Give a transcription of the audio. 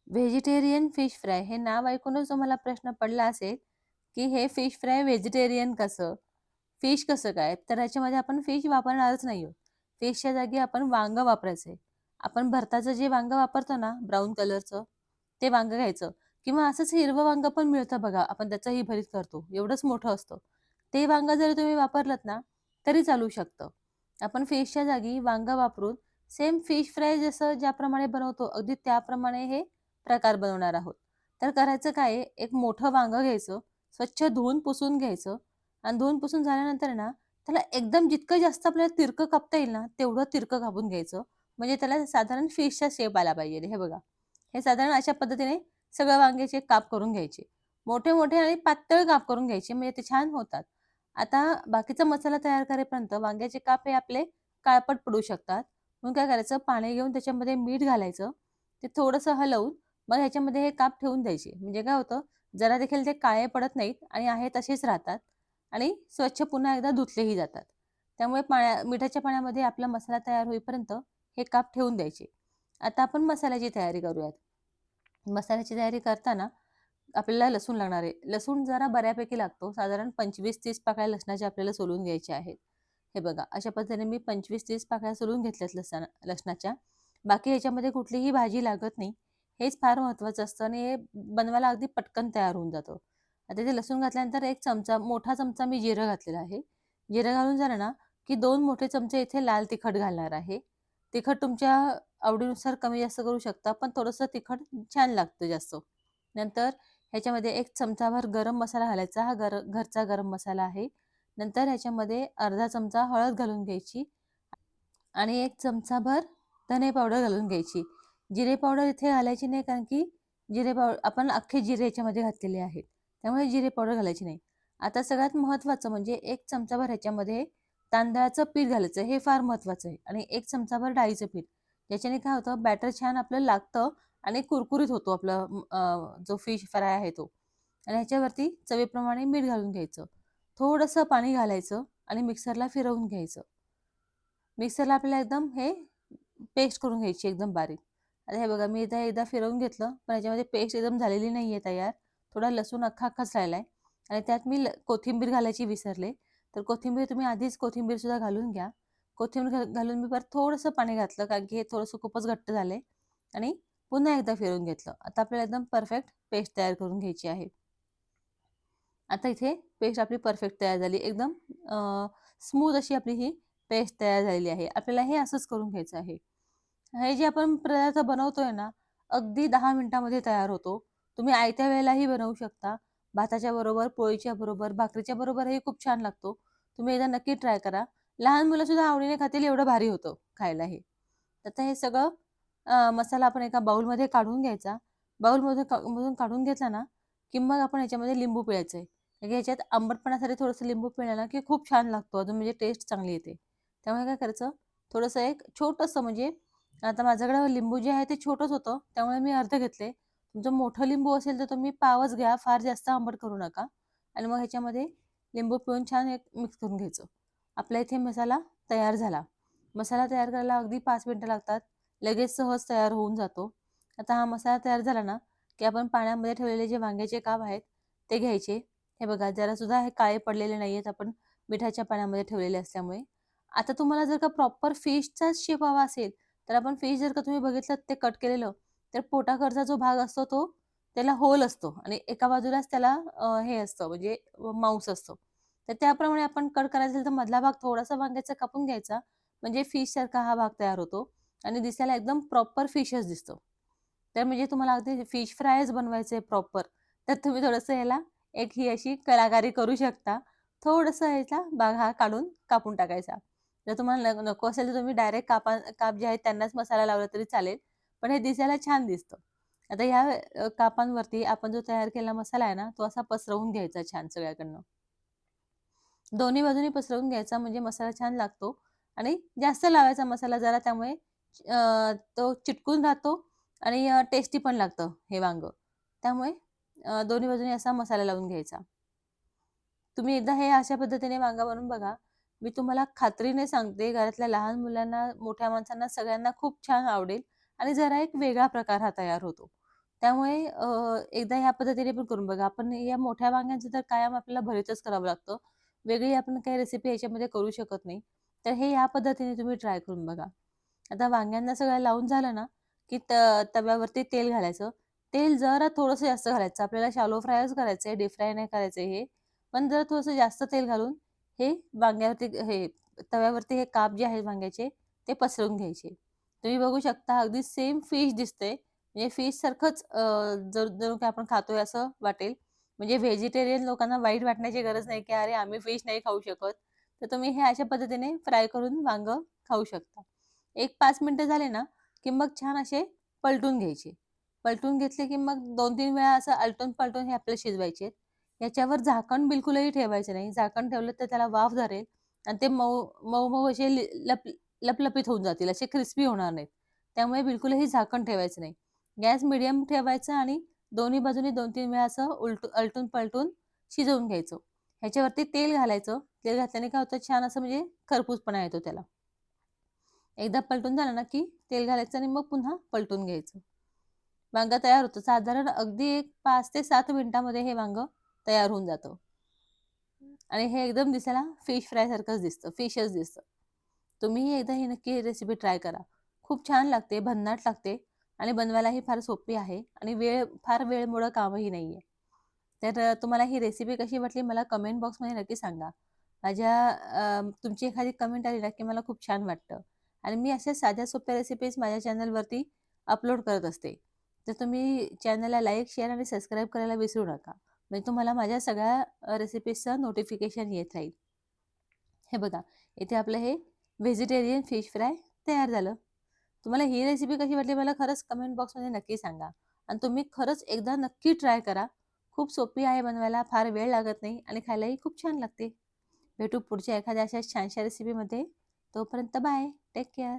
Vegetarian fish fry हे नाव ऐकूनच तुम्हाला प्रश्न पडला असेल, की हे फिश फ्राय व्हेजिटेरियन कसं? फिश कसं काय? तर ह्याच्यामध्ये आपण फिश वापरणारच नाही आहोत. फिशच्या जागी आपण वांगं वापरायचं आहे. आपण भरताचं जे वांगं वापरतो ना ब्राऊन कलरचं, ते वांगं घ्यायचं किंवा असंच हिरवं वांगं पण मिळतं बघा, आपण त्याचंही भरीत करतो. एवढंच मोठं असतं. ते वांगं जरी तुम्ही वापरलत ना, तरी चालू शकतं. आपण फिशच्या जागी वांगं वापरून सेम फिश फ्राय जसं ज्याप्रमाणे बनवतो, अगदी त्याप्रमाणे हे प्रकार बनवणार आहोत. तर करायचं काय आहे, एक मोठं वांगं घ्यायचं, स्वच्छ धुवून पुसून घ्यायचं आणि धुवून पुसून झाल्यानंतर ना, त्याला एकदम जितकं जास्त आपल्याला तिरकं कापता येईल ना, तेवढं तिरकं कापून घ्यायचं. म्हणजे त्याला साधारण फिशचा शेप आला पाहिजे. हे बघा, हे साधारण अशा पद्धतीने सगळ्या वांग्याचे काप करून घ्यायचे. मोठे-मोठे आणि पातळ काप करून घ्यायचे म्हणजे ते छान होतात. आता बाकीचा मसाला तयार करेपर्यंत वांग्याचे काप हे आपले काळपट पडू शकतात. मग काय करायचं, पाणी घेऊन त्याच्यामध्ये मीठ घालायचं. ते थोडंसं हलवून मग ह्याच्यामध्ये हे काप ठेवून द्यायचे. म्हणजे काय होतं, जरा देखील ते काळे पडत नाहीत आणि आहे तसेच राहतात आणि स्वच्छ पुन्हा एकदा धुतलेही जातात. त्यामुळे मिठाच्या पाण्यामध्ये आपला मसाला तयार होईपर्यंत हे काप ठेवून द्यायचे. आता आपण मसाल्याची तयारी करूयात. मसाल्याची तयारी करताना आपल्याला लसूण लागणार आहे. लसूण जरा बऱ्यापैकी लागतो. साधारण 25-30 पाकळ्या लसणाच्या आपल्याला सोलून घ्यायच्या आहेत. हे बघा, अशा पद्धतीने मी 25-30 पाकळ्या सोलून घेतल्यात लसणाच्या. बाकी ह्याच्यामध्ये कुठलीही भाजी लागत नाही. हेच फार महत्त्वाचं असतं आणि हे बनवायला अगदी पटकन तयार होऊन जातं. आता ते लसूण घातल्यानंतर एक चमचा, मोठा चमचा मी जिरं घातलेलं आहे. जिरं घालून झालं ना, की 2 मोठे चमचे इथे लाल तिखट घालणार आहे. तिखट तुमच्या आवडीनुसार कमी जास्त करू शकता, पण थोडंसं तिखट छान लागतं जास्त. नंतर ह्याच्यामध्ये 1 चमचाभर गरम मसाला घालायचा. हा घरचा गरम मसाला आहे. नंतर ह्याच्यामध्ये अर्धा चमचा हळद घालून घ्यायची आणि 1 चमचाभर धने पावडर घालून घ्यायची. जिरे पावडर इथे घालायची नाही, कारण की आपण अख्खे जिरे ह्याच्यामध्ये घातलेले आहेत. त्यामुळे जिरे पावडर घालायची नाही. आता सगळ्यात महत्त्वाचं म्हणजे 1 चमचाभर ह्याच्यामध्ये तांदळाचं पीठ घालायचं. हे फार महत्त्वाचं आहे आणि 1 चमचाभर डाळीचं पीठ. याच्याने काय होतं, बॅटर छान आपलं लागतं आणि कुरकुरीत होतो आपलं जो फिश फ्राय आहे तो. आणि ह्याच्यावरती चवीप्रमाणे मीठ घालून घ्यायचं. थोडंसं पाणी घालायचं आणि मिक्सरला फिरवून घ्यायचं. मिक्सरला आपल्याला एकदम हे पेस्ट करून घ्यायची एकदम बारीक. आता हे बघा, मी इथे एकदा फिरवून घेतलं, पण याच्यामध्ये पेस्ट एकदम झालेली नाहीये तयार. थोडा लसूण अख्खा-अख्खाच राहिलाय आणि त्यात मी कोथिंबीर घालायची विसरले. तर कोथिंबीर तुम्ही आधीच कोथिंबीरसुद्धा घालून घ्या. कोथिंबीर घालून मी परत थोडंसं पाणी घातलं, कारण की हे थोडंसं खूपच घट्ट झालंय आणि पुन्हा एकदा फिरवून घेतलं. आता आपल्याला एकदम परफेक्ट पेस्ट तयार करून घ्यायची आहे. आता इथे पेस्ट आपली परफेक्ट तयार झाली. एकदम स्मूथ अशी आपली ही पेस्ट तयार झालेली आहे. आपल्याला हे असंच करून घ्यायचं आहे. हे जे आपण पदार्थ बनवतोय ना, अगदी 10 मिनिटामध्ये तयार होतो. तुम्ही आयत्या वेळेलाही बनवू शकता. भाताच्या बरोबर, पोळीच्या बरोबर, भाकरीच्या बरोबरही खूप छान लागतो. तुम्ही एकदा नक्की ट्राय करा. लहान मुलंसुद्धा आवडीने खातील, एवढं भारी होतं खायला हे. आता हे सगळं मसाला आपण एका बाउलमध्ये काढून घ्यायचा. मधून काढून घेतला ना, की मग आपण ह्याच्यामध्ये लिंबू पिळायचं आहे. म्हणजे ह्याच्यात आंबटपणासाठी थोडंसं लिंबू पिळलं ना, की खूप छान लागतो. अजून म्हणजे टेस्ट चांगली येते. त्यामुळे काय करायचं, थोडंसं एक छोटंसं म्हणजे आता माझ्याकडे लिंबू जे आहे ते छोटंच होतं. त्यामुळे मी अर्ध घेतले. तुमचं मोठं लिंबू असेल तर तुम्ही पावच घ्या. फार जास्त आंबट करू नका. आणि मग ह्याच्यामध्ये लिंबू पिळून छान एक मिक्स करून घ्यायचं. आपल्या इथे मसाला तयार झाला. मसाला तयार करायला अगदी 5 मिनिटं लागतात. लगेच सहज तयार होऊन जातो. आता हा मसाला तयार झाला ना, की आपण पाण्यामध्ये ठेवलेले जे वांग्याचे काप आहेत ते घ्यायचे. हे बघा, जरासुद्धा हे काळे पडलेले नाहीयेत, आपण मिठाच्या पाण्यामध्ये ठेवलेले असल्यामुळे. आता तुम्हाला जर का प्रॉपर फिशचाच शेप हवा असेल, तर आपण फिश जर का तुम्ही बघितलं ते कट केलेलं, तर पोटाकडचा जो भाग असतो तो त्याला होल असतो आणि एका बाजूलाच त्याला हे असतं म्हणजे मांस असतं. तर त्याप्रमाणे आपण कट करायचं असेल तर मधला भाग थोडासा वांग्याचा कापून घ्यायचा. म्हणजे फिशसारखा हा भाग तयार होतो आणि दिसायला एकदम प्रॉपर फिशच दिसतो. तर म्हणजे तुम्हाला अगदी फिश फ्रायच बनवायचं आहे प्रॉपर, तर तुम्ही थोडंसं ह्याला एक ही अशी कलाकारी करू शकता. थोडंसं ह्याचा भाग हा काढून कापून टाकायचा. जर तुम्हाला नको असेल तर तुम्ही डायरेक्ट काप जे आहेत त्यांनाच मसाला लावला तरी चालेल. पण हे दिसायला छान दिसतं. आता ह्या कापांवरती आपण जो तयार केलेला मसाला आहे ना, तो असा पसरवून घ्यायचा छान सगळ्याकडनं. दोन्ही बाजूनी पसरवून घ्यायचा म्हणजे मसाला छान लागतो आणि जास्त लावायचा मसाला जरा, त्यामुळे तो चिटकून राहतो आणि टेस्टी पण लागतं हे वांगं. त्यामुळे दोन्ही बाजूनी असा मसाला लावून घ्यायचा. तुम्ही एकदा हे अशा पद्धतीने वांगा बनवून बघा. मी तुम्हाला खात्रीने सांगते, घरातल्या लहान मुलांना, मोठ्या माणसांना सगळ्यांना खूप छान आवडेल आणि जरा एक वेगळा प्रकार हा तयार होतो. त्यामुळे एकदा ह्या पद्धतीने पण करून बघा. आपण या मोठ्या वांग्यांचं तर कायम आपल्याला भरीतच करावं लागतं. वेगळी आपण काही रेसिपी याच्यामध्ये करू शकत नाही. तर हे या पद्धतीने तुम्ही ट्राय करून बघा. आता वांग्यांना सगळं लावून झालं ना, की तव्यावरती तेल घालायचं. तेल जरा थोडंसं जास्त घालायचं. आपल्याला शॅलो फ्रायच करायचंय, डीप फ्राय नाही करायचंय हे. पण जरा थोडंसं जास्त तेल घालून हे वांग्यावरती हे तव्यावरती हे काप जे आहेत वांग्याचे ते पसरवून घ्यायचे. तुम्ही बघू शकता अगदी सेम फिश दिसते. म्हणजे फिशसारखंच जणू काही आपण खातोय असं वाटेल. म्हणजे व्हेजिटेरियन लोकांना वाईट वाटण्याची गरज नाही, की "अरे, आम्ही फिश नाही खाऊ शकत." तर तुम्ही हे अशा पद्धतीने फ्राय करून वांगं खाऊ शकता. एक 5 मिनिटं झाले ना, की मग छान असे पलटून घ्यायचे. पलटून घेतले, की मग 2-3 वेळा असं आलटून-पालटून हे आपल्याला शिजवायचे आहेत. याच्यावर झाकण बिलकुलही ठेवायचं नाही. झाकण ठेवलं तर त्याला वाफ धरेल आणि ते मऊ-मऊ असे लपलपीत होऊन जातील, असे क्रिस्पी होणार नाहीत. त्यामुळे बिलकुलही झाकण ठेवायचं नाही. गॅस मीडियम ठेवायचा आणि दोन्ही बाजूनी 2-3 वेळा असं आलटून-पलटून शिजवून घ्यायचं. ह्याच्यावरती तेल घालायचं. तेल घातल्याने काय होतं छान असं म्हणजे खरपूसपणा येतो त्याला. एकदा पलटून झालं ना, की तेल घालायचं आणि मग पुन्हा पलटून घ्यायचं. वांगं तयार होतं. साधारण अगदी एक 5 ते 7 मिनिटामध्ये हे वांगं तयार होऊन जातं आणि हे एकदम दिसायला फिश फ्रायसारखंच दिसतं, फिशच दिसतं. तुम्हीही एकदा ही नक्की रेसिपी ट्राय करा. खूप छान लागते, भन्नाट लागते आणि बनवायलाही फार सोपी आहे आणि फार वेळमुळं कामही नाहीये. तर तुम्हाला ही रेसिपी कशी वाटली मला कमेंट बॉक्समध्ये नक्की सांगा. तुमची एखादी कमेंट आली ना, की मला खूप छान वाटतं आणि मी अशा साध्या सोप्या रेसिपीज माझ्या चॅनलवरती अपलोड करत असते. तर तुम्ही चॅनलला लाईक, शेअर आणि सबस्क्राईब करायला विसरू नका. म्हणजे तुम्हाला माझ्या सगळ्या रेसिपीजचं नोटिफिकेशन येत राहील. हे बघा, इथे आपलं हे व्हेजिटेरियन फिश फ्राय तयार झालं. तुम्हाला ही रेसिपी कशी वाटली मला खरंच कमेंट बॉक्समध्ये नक्की सांगा आणि तुम्ही खरंच एकदा नक्की ट्राय करा. खूप सोपी आहे बनवायला, फार वेळ लागत नाही आणि खायलाही खूप छान लागते. भेटू पुढच्या एखाद्या अशा छानशा रेसिपीमध्ये. तोपर्यंत बाय. Take care.